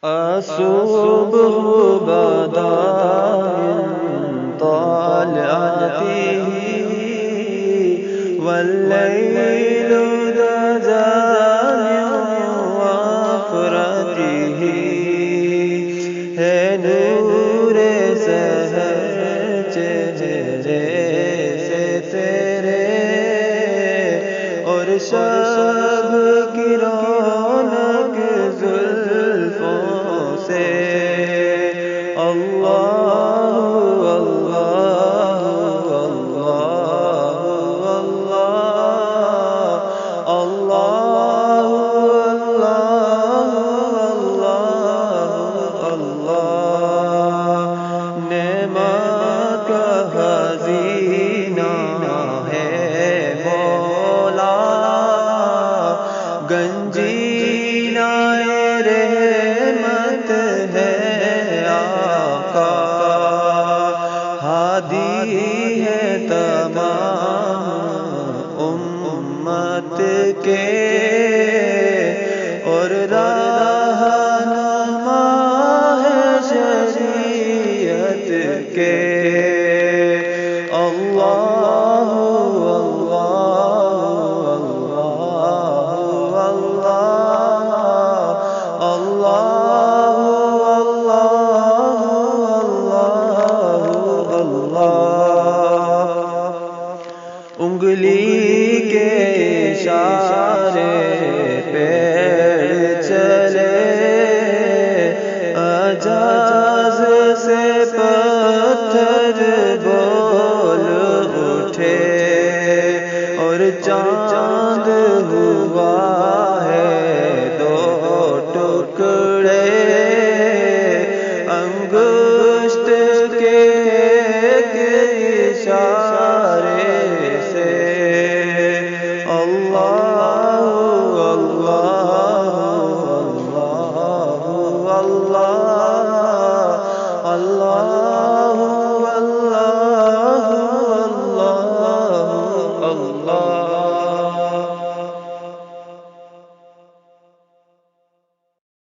الصبح بدا من طلعته والليل دجا من وفرته ہے نور سحر چہرے سے تیرے اور شب کی رونق زلفوں سے اللہ اللہ اللہ اللہ اللہ اللہ نعمت کا خزینہ ہے مولا گنجینہ رحمت ہے آقا ہادی ہے تمام امت کے اور رہنما ہے شریعت کے اللہ انگلی کے اشارے پیڑ چلے اعجاز سے پتھر بول اٹھے اور چاند ہوا ہے دو ٹکڑے